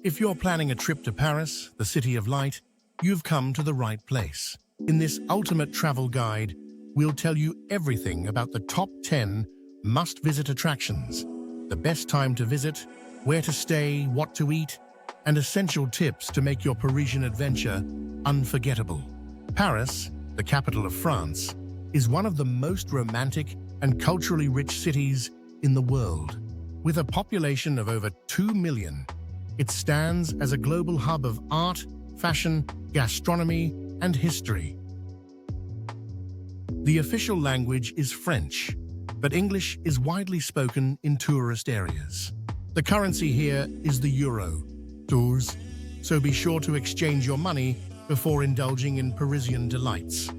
If you're planning a trip to Paris, the City of Light, you've come to the right place. In this ultimate travel guide, we'll tell you everything about the top 10 must-visit attractions, the best time to visit, where to stay, what to eat, and essential tips to make your Parisian adventure unforgettable. Paris, the capital of France, is one of the most romantic and culturally rich cities in the world. With a population of over 2 million, it stands as a global hub of art, fashion, gastronomy, and history. The official language is French, but English is widely spoken in tourist areas. The currency here is the euro, tours, so be sure to exchange your money before indulging in Parisian delights.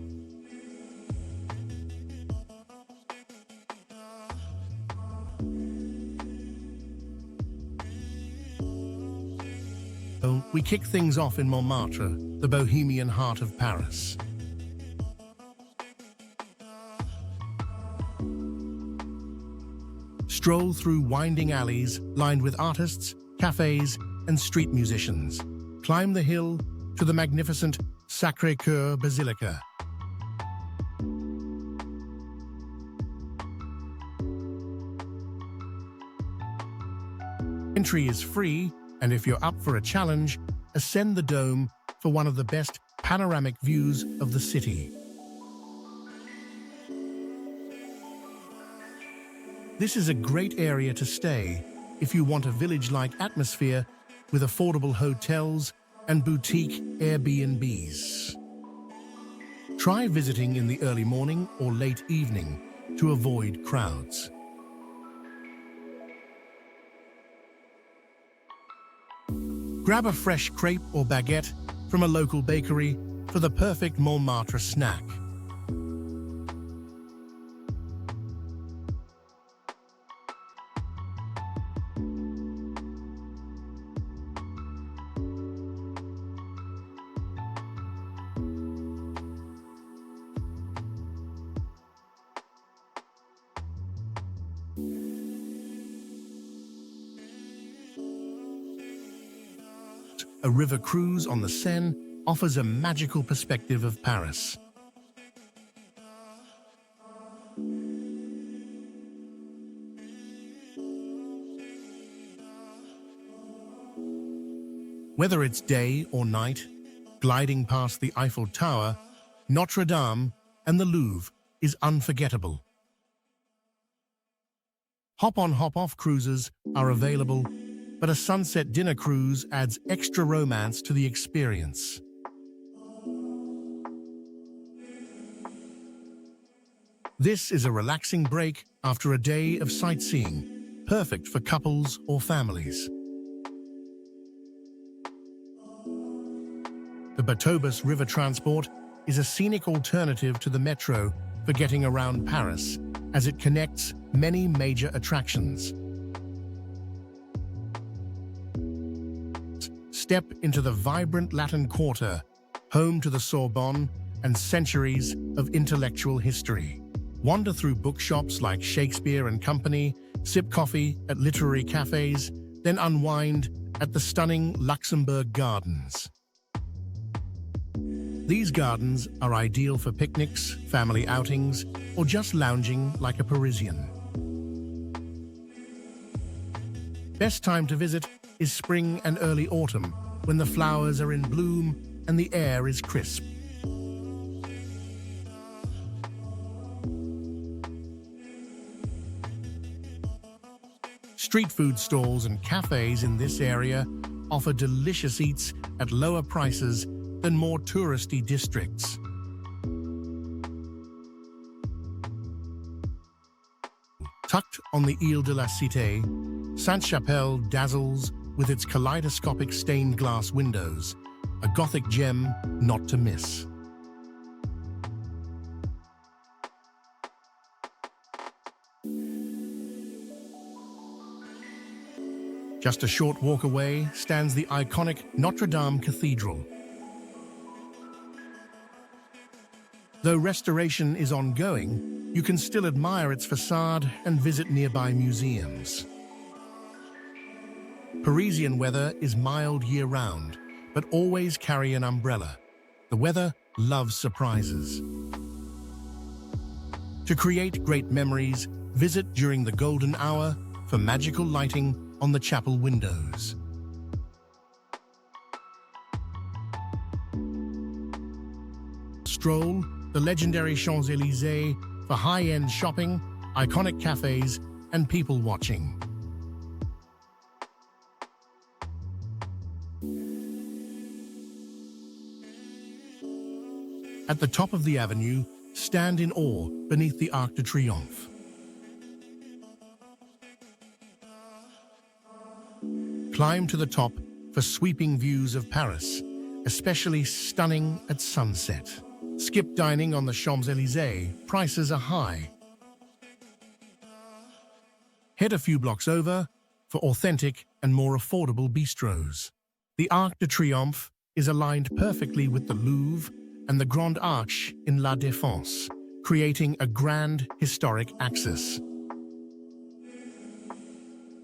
We kick things off in Montmartre, the bohemian heart of Paris. Stroll through winding alleys lined with artists, cafes, and street musicians. Climb the hill to the magnificent Sacr-Cur Basilica. Entry is free, and if you're up for a challenge, ascend the dome for one of the best panoramic views of the city. This is a great area to stay if you want a village-like atmosphere with affordable hotels and boutique Airbnbs. Try visiting in the early morning or late evening to avoid crowds. Grab a fresh crepe or baguette from a local bakery for the perfect Montmartre snack. A river cruise on the Seine offers a magical perspective of Paris. Whether it's day or night, gliding past the Eiffel Tower, Notre-Dame, and the Louvre is unforgettable. Hop-on, hop-off cruises are available, but a sunset dinner cruise adds extra romance to the experience. This is a relaxing break after a day of sightseeing, perfect for couples or families. The Batobus river transport is a scenic alternative to the metro for getting around Paris, as it connects many major attractions. Step into the vibrant Latin Quarter, home to the Sorbonne and centuries of intellectual history. Wander through bookshops like Shakespeare and Company, sip coffee at literary cafes, then unwind at the stunning Luxembourg Gardens. These gardens are ideal for picnics, family outings, or just lounging like a Parisian. Best time to visit is spring and early autumn, when the flowers are in bloom and the air is crisp. Street food stalls and cafes in this area offer delicious eats at lower prices than more touristy districts. Tucked on the Ile de la Cité, Sainte-Chapelle dazzles with its kaleidoscopic stained glass windows, a Gothic gem not to miss. Just a short walk away stands the iconic Notre-Dame Cathedral. Though restoration is ongoing, you can still admire its facade and visit nearby museums. Parisian weather is mild year-round, but always carry an umbrella. The weather loves surprises. To create great memories, visit during the golden hour for magical lighting on the chapel windows. Stroll the legendary Champs-Élysées for high-end shopping, iconic cafes, and people watching. At the top of the avenue, stand in awe beneath the Arc de Triomphe. Climb to the top for sweeping views of Paris, especially stunning at sunset. Skip dining on the Champs-Élysées, prices are high. Head a few blocks over for authentic and more affordable bistros. The Arc de Triomphe is aligned perfectly with the Louvre and the Grande Arche in La Défense, creating a grand historic axis.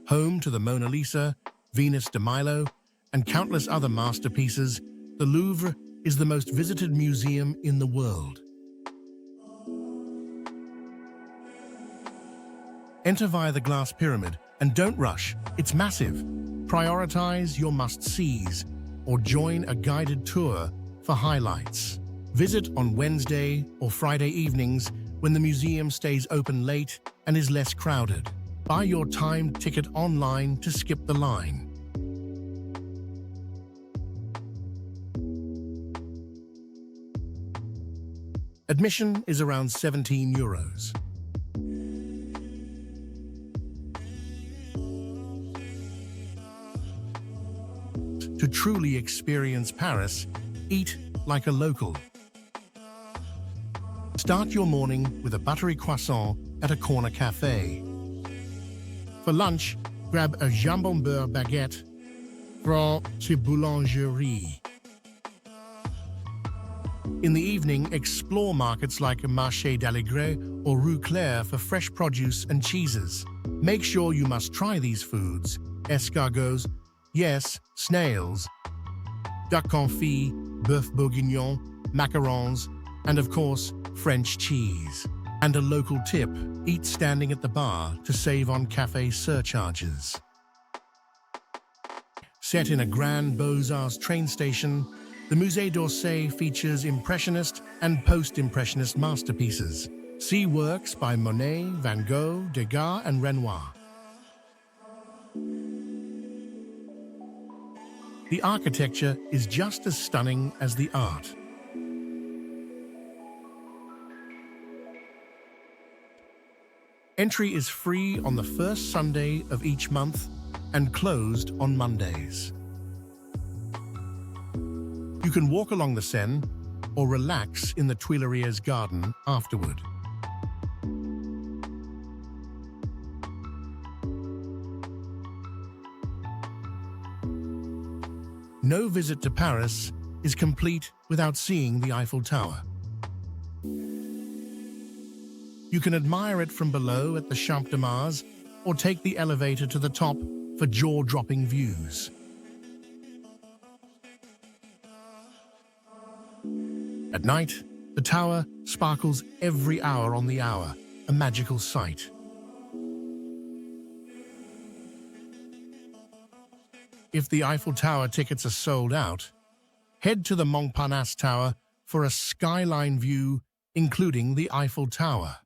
Home to the Mona Lisa, Venus de Milo, and countless other masterpieces, the Louvre is the most visited museum in the world. Enter via the glass pyramid and don't rush, it's massive. Prioritize your must-sees or join a guided tour for highlights. Visit on Wednesday or Friday evenings when the museum stays open late and is less crowded. Buy your timed ticket online to skip the line. Admission is around €17. To truly experience Paris, eat like a local. Start your morning with a buttery croissant at a corner cafe. For lunch, grab a jambon beurre baguette from chez Boulangerie. In the evening, explore markets like Marché d'Allegret or Rue Claire for fresh produce and cheeses. Make sure you must try these foods: escargots, yes, snails, duck confit, bœuf bourguignon, macarons, and of course, French cheese. And a local tip, eat standing at the bar to save on cafe surcharges. Set in a grand Beaux-Arts train station, the Musée d'Orsay features Impressionist and Post-Impressionist masterpieces. See works by Monet, Van Gogh, Degas, and Renoir. The architecture is just as stunning as the art. Entry is free on the first Sunday of each month and closed on Mondays. You can walk along the Seine or relax in the Tuileries garden afterward. No visit to Paris is complete without seeing the Eiffel Tower. You can admire it from below at the Champ de Mars or take the elevator to the top for jaw-dropping views. At night, the tower sparkles every hour on the hour, a magical sight. If the Eiffel Tower tickets are sold out, head to the Montparnasse Tower for a skyline view, including the Eiffel Tower.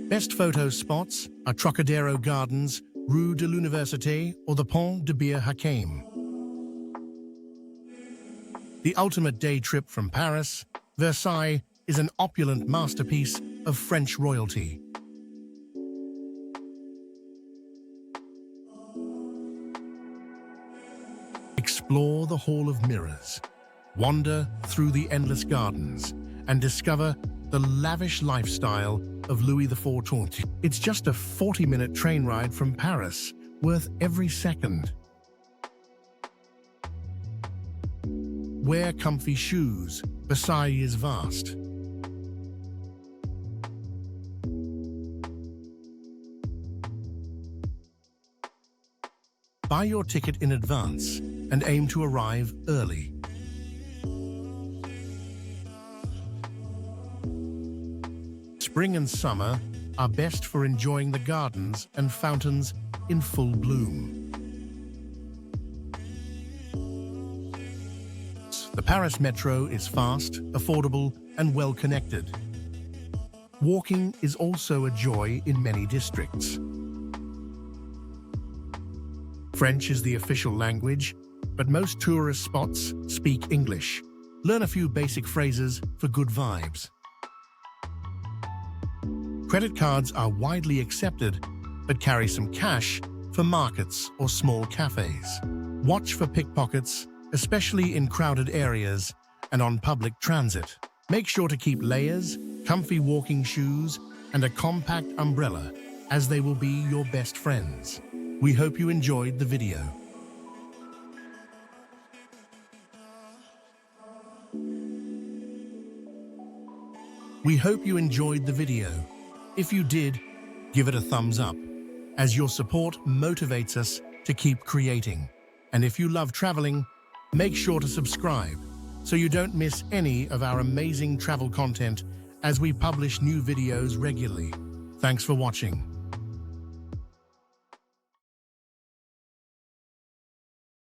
Best photo spots are Trocadero Gardens, Rue de l'Université, or the Pont de Bir Hakeim. The ultimate day trip from Paris, Versailles is an opulent masterpiece of French royalty. Explore the Hall of Mirrors, wander through the endless gardens, and discover the lavish lifestyle of Louis XIV. It's just a 40-minute train ride from Paris, worth every second. Wear comfy shoes. Versailles is vast. Buy your ticket in advance and aim to arrive early. Spring and summer are best for enjoying the gardens and fountains in full bloom. The Paris metro is fast, affordable, and well-connected. Walking is also a joy in many districts. French is the official language, but most tourist spots speak English. Learn a few basic phrases for good vibes. Credit cards are widely accepted, but carry some cash for markets or small cafes. Watch for pickpockets, especially in crowded areas and on public transit. Make sure to keep layers, comfy walking shoes, and a compact umbrella, as they will be your best friends. We hope you enjoyed the video. If you did, give it a thumbs up, as your support motivates us to keep creating. And if you love traveling, make sure to subscribe so you don't miss any of our amazing travel content as we publish new videos regularly. Thanks for watching.